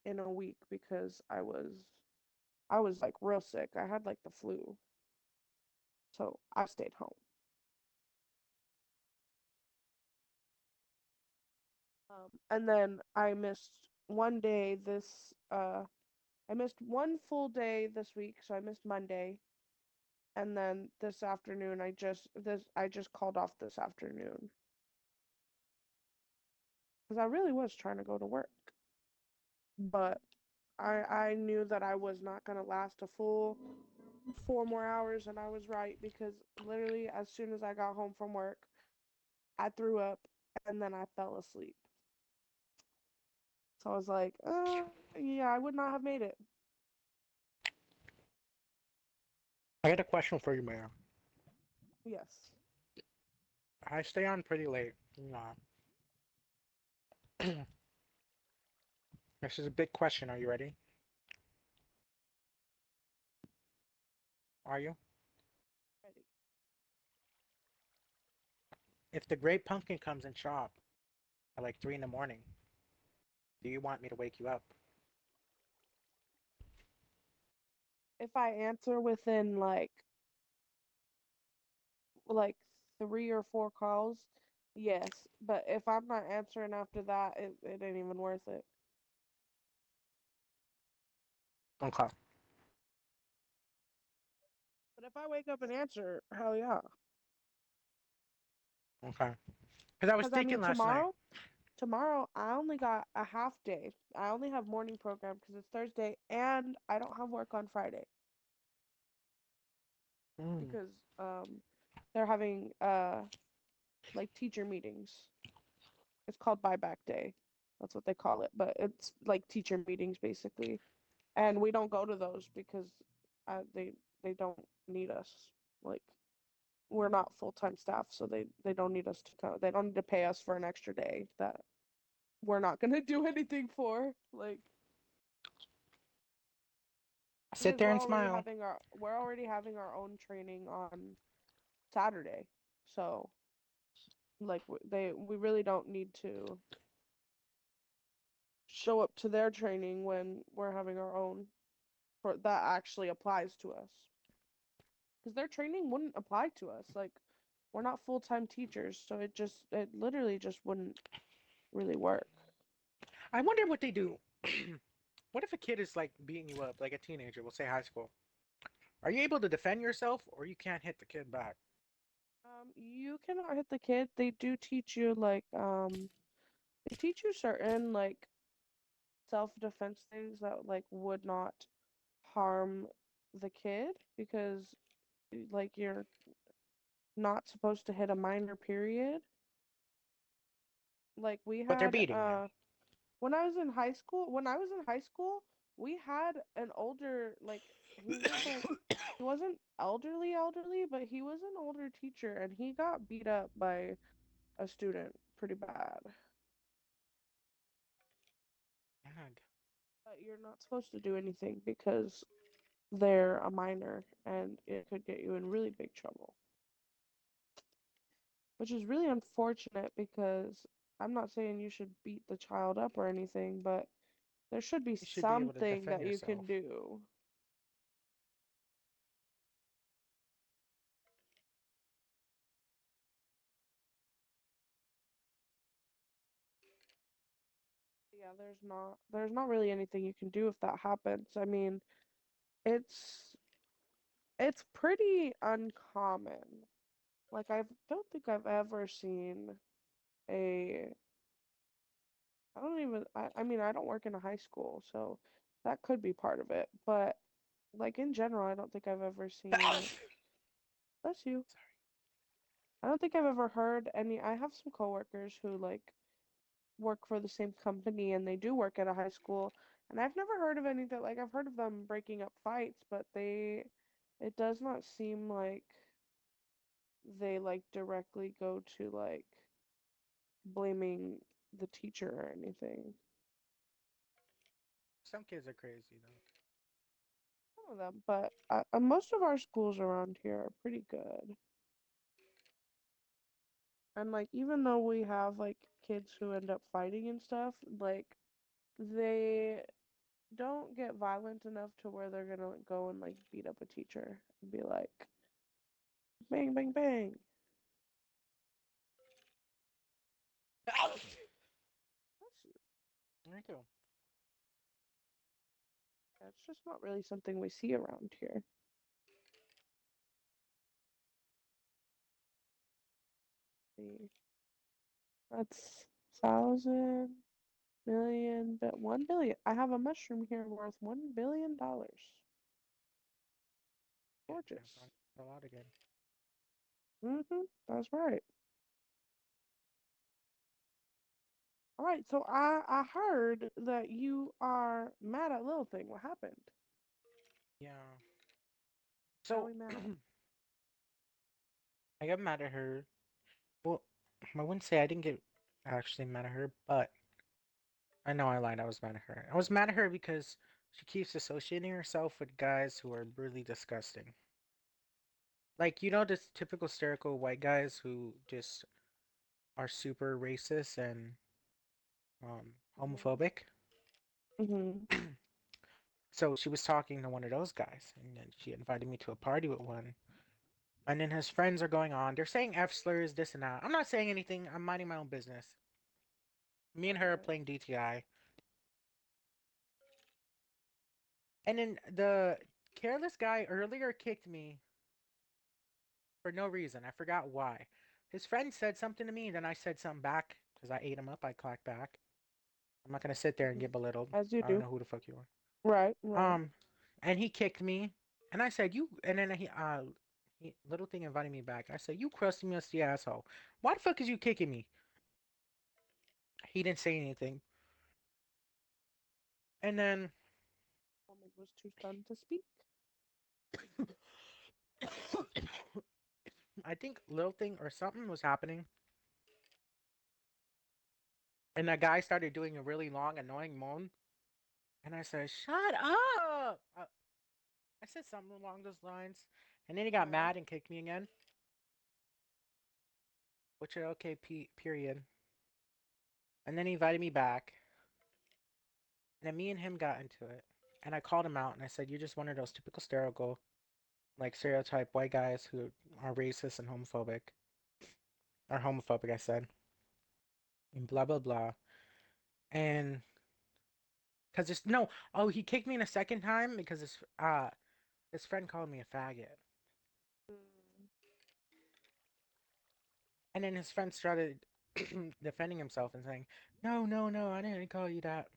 in a week because I was like real sick. I had like the flu. So I stayed home. And then I missed one full day this week, so I missed Monday. And then this afternoon I just called off this afternoon because I really was trying to go to work. But I knew that I was not gonna last a full 4 more hours, and I was right because literally as soon as I got home from work, I threw up and then I fell asleep. So I was like, yeah, I would not have made it. I got a question for you, Mayor. Yes. I stay on pretty late. This is a big question. Are you ready? Are you? Ready. If the Great Pumpkin comes and shop at like 3 in the morning, do you want me to wake you up? If I answer within like 3 or 4 calls, yes. But if I'm not answering after that, it ain't even worth it. Okay. But if I wake up and answer, hell yeah. Okay. Because I was Because I thinking mean, last night. tomorrow I only got a half day. I only have morning program because it's Thursday, and I don't have work on Friday Mm. because they're having like teacher meetings. It's called buyback day. That's what they call it, but it's like teacher meetings basically. And we don't go to those because they don't need us. Like we're not full-time staff, so they don't need us to come. They don't need to pay us for an extra day that we're not gonna do anything for. Like Sit because there and smile. we're already having our own training on Saturday. So like we really don't need to show up to their training when we're having our own for that actually applies to us. Because their training wouldn't apply to us. Like we're not full-time teachers, so it literally just wouldn't really work. I wonder what they do. What if a kid is like beating you up, like a teenager, we'll say high school? Are you able to defend yourself, or you can't hit the kid back? You cannot hit the kid. They do teach you they teach you certain like self-defense things that like would not harm the kid because like you're not supposed to hit a minor period. Like we But they're had beating you. when I was in high school, we had an older like he wasn't elderly, but he was an older teacher and he got beat up by a student pretty bad. God. But you're not supposed to do anything because they're a minor and it could get you in really big trouble. Which is really unfortunate because I'm not saying you should beat the child up or anything, but there should be You should be able to something defend that you can yourself. do. Yeah, there's not really anything you can do if that happens. I mean, it's it's pretty uncommon. Like I don't think I've ever seen a I mean I don't work in a high school, so that could be part of it. But like in general, I don't think I've ever seen Sorry. bless you. I don't think I've ever heard any I have some coworkers who like work for the same company and they do work at a high school and I've never heard of anything like I've heard of them breaking up fights, but it does not seem like they like directly go to like blaming the teacher or anything. Some kids are crazy though. Some of them, but most of our schools around here are pretty good. And like even though we have like kids who end up fighting and stuff, like they don't get violent enough to where they're gonna go and like beat up a teacher and be like, bang, bang, bang. Bless you. Thank you. It's just not really something we see around here. See, that's thousand million, but 1 billion. I have a mushroom here worth $1 billion. Yeah, I found Gorgeous. a lot again. That's right. All right, so I heard that you are mad at Little Thing. What happened? Yeah. Why are So we mad? I got mad at her. Well, I wouldn't say I didn't get actually mad at her, but I know I lied. I was mad at her. I was mad at her because she keeps associating herself with guys who are really disgusting. Like, you know, this typical stereotypical white guys who just are super racist and Mm-hmm. homophobic. Mm-hmm. So she was talking to one of those guys, and then she invited me to a party with one. And then his friends are going on. They're saying F slurs, this and that. I'm not saying anything. I'm minding my own business. Me and her are Right. playing DTI. And then the careless guy earlier kicked me for no reason. I forgot why. His friend said something to me, and then I said something back because I ate him up. I clacked back. I'm not gonna sit there and Mm-hmm. get belittled. As you I don't do. know who the fuck you Right, are. right. And he kicked me, and I said you. And then he little thing invited me back. I said you crusty musty asshole. Why the fuck is you kicking me? He didn't say anything. And then Woman was too stunned to speak. I think little thing or something was happening, and that guy started doing a really long, annoying moan. And I said, "Shut up!" I said something along those lines, and then he got Uh-huh. mad and kicked me again. Which are okay, period. And then he invited me back, and then me and him got into it. And I called him out, and I said, "You're just one of those typical stereotypical, like stereotype white guys who are racist and homophobic, or homophobic." I said, and blah blah blah. And because it's no, oh, he kicked me in a second time because his friend called me a faggot. Mm. And then his friend started defending himself and saying, "No, no, no, I didn't call you that."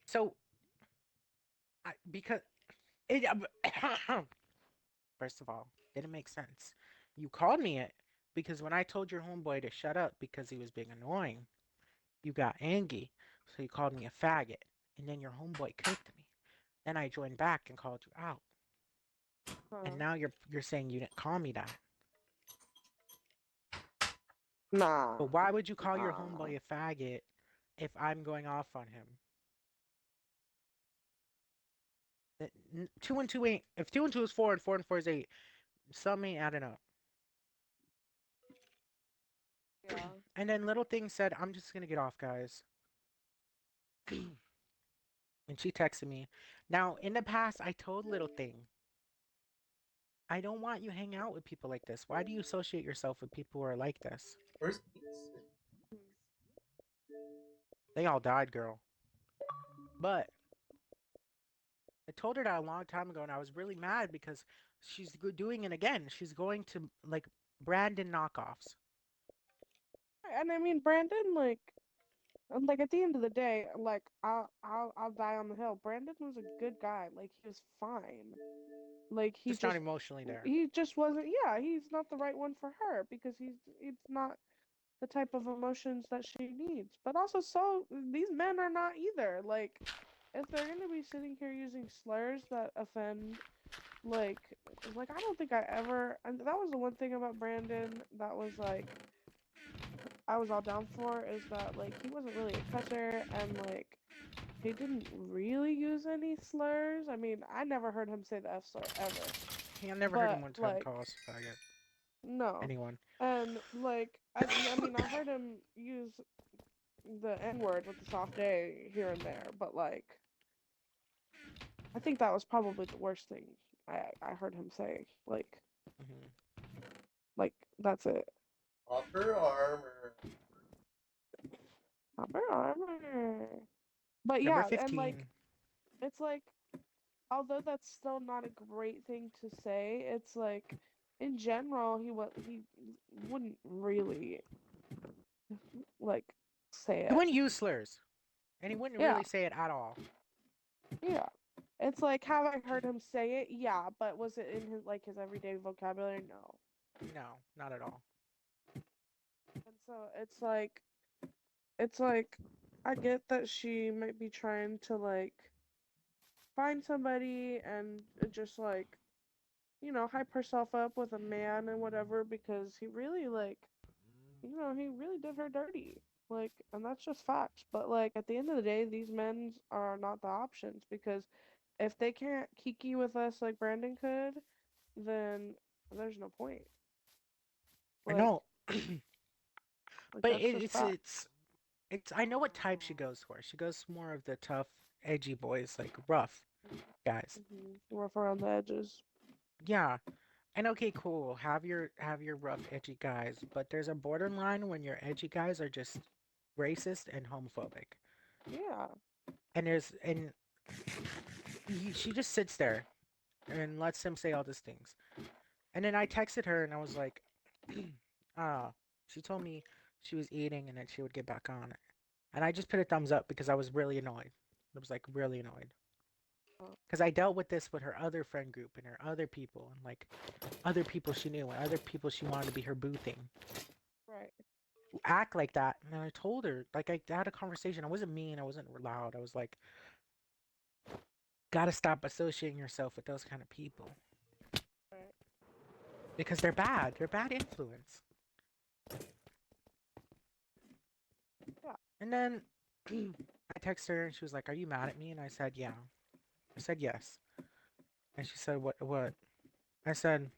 So, because it, first of all, didn't make sense. You called me it because when I told your homeboy to shut up because he was being annoying, you got angry. So you called me a faggot, and then your homeboy kicked me. Then I joined back and called you out, and Huh. now you're saying you didn't call me that. But Nah. why would you call your Nah. homeboy a faggot if I'm going off on him? Two and two ain't. If two and two is four and four and four is eight, some ain't adding up. Yeah. And then little thing said, "I'm just gonna get off, guys." And she texted me. Now, in the past, I told little thing, I don't want you hang out with people like this. Why do you associate yourself with people who are like this? Where's Peace? Mm. They all died, girl. But I told her that a long time ago, and I was really mad because she's doing it again. She's going to like Brandon knockoffs. And I mean, Brandon, like at the end of the day, like I'll die on the hill. Brandon was a good guy. Like he was fine. Like Just not emotionally there. he just wasn't. Yeah, he's not the right one for her because he's not the type of emotions that she needs. But also, so these men are not either. Like, if they're gonna be sitting here using slurs that offend, like I don't think I ever. And that was the one thing about Brandon that was like I was all down for is that like he wasn't really a cusser and like he didn't really use any slurs. I mean, I never heard him say the F slur ever. I never heard him But one time call like us a faggot. no. Anyone. And like I mean, I heard him use the N-word with the soft A here and there, but like I think that was probably the worst thing I heard him say. Hmm. Like that's it. Upper armor. Upper armor. But Number yeah, and like 15. it's like although that's still not a great thing to say, it's like in general he wouldn't really like say He it. wouldn't use slurs, and he wouldn't Yeah, really say it at all. yeah. It's like have I heard him say it? Yeah, but was it in his like his everyday vocabulary? No. No, not at all. And so it's like I get that she might be trying to like find somebody and just like hype herself up with a man and whatever because he really like he really did her dirty. Like, and that's just facts. But like at the end of the day, these men are not the options because if they can't kiki with us like Brandon could, then there's no point. I Like, know, like but that's just facts. it's. I know what type she goes for. She goes more of the tough, edgy boys, like rough guys. Rough around the edges. Yeah, and okay, cool. Have your rough, edgy guys, but there's a borderline when your edgy guys are just racist and homophobic. Yeah. And she just sits there and lets him say all these things. And then I texted her and I was like, ah, she told me she was eating and then she would get back on it. And I just put a thumbs up because I was really annoyed. I was like really annoyed. uh, Because I dealt with this with her other friend group and her other people and like other people she knew and other people she wanted to be her boo thing. right. Act like that. And I told her, like I had a conversation. I wasn't mean, I wasn't loud. I was like, gotta stop associating yourself with those kind of people. Right. Because they're bad. They're bad influence. Yeah. And then I texted her and she was like, "Are you mad at me?" And I said, "Yeah." I said, "Yes." And she said, "What? What?" I said,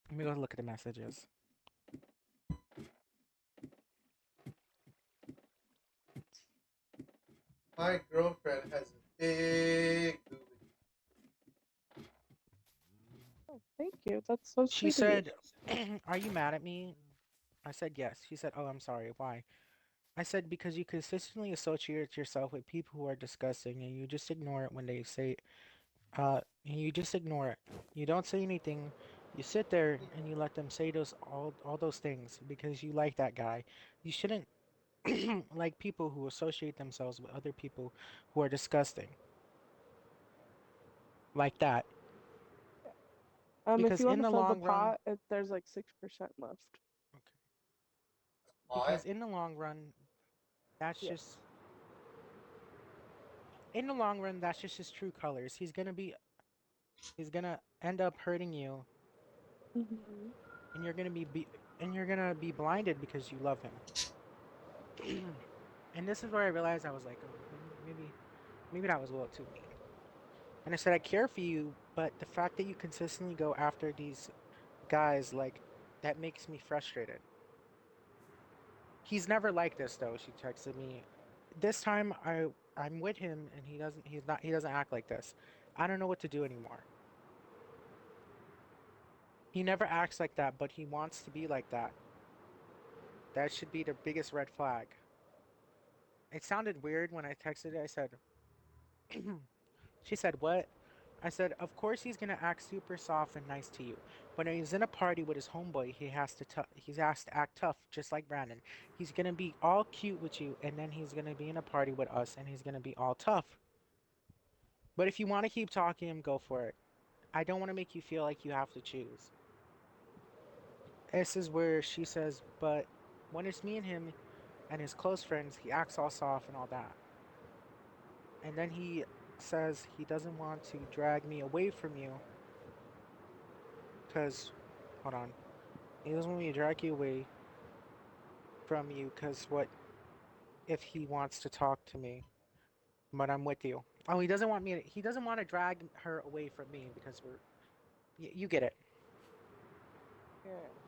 "Let me go look at the messages." My girlfriend has a big booty. Oh, thank you. That's so She sweet of you. said, "Are you mad at me?" I said, "Yes." She said, "Oh, I'm sorry. Why?" I said, "Because you consistently associate yourself with people who are disgusting and you just ignore it when they say and you just ignore it. You don't say anything. You sit there and you let them say those all those things because you like that guy. You shouldn't like people who associate themselves with other people who are disgusting like that Yeah. If because you want in to the fill the long run pot, there's like 6% left. okay, because Hot. in the long run that's Yes. just in the long run that's just his true colors. He's gonna end up hurting you Hmm. and you're gonna be blinded because you love him. And this is where I realized I was like, oh, maybe that was a little too mean. And I said I care for you, but the fact that you consistently go after these guys like that makes me frustrated. He's never like this though, she texted me. This time I'm with him and he doesn't act like this. I don't know what to do anymore. He never acts like that, but he wants to be like that. That should be the biggest red flag. It sounded weird when I texted it. I said, she said, "What?" I said, "Of course he's gonna act super soft and nice to you. When he's in a party with his homeboy, he has to act tough, just like Brandon. He's gonna be all cute with you, and then he's gonna be in a party with us, and he's gonna be all tough. But if you want to keep talking him, go for it. I don't want to make you feel like you have to choose." This is where she says, "But when it's me and him and his close friends, he acts all soft and all that." And then he says he doesn't want to drag me away from you because, hold on, he doesn't want me to drag you away from you because what if he wants to talk to me, but I'm with you. Oh, he doesn't want to drag her away from me because you get it. Yeah.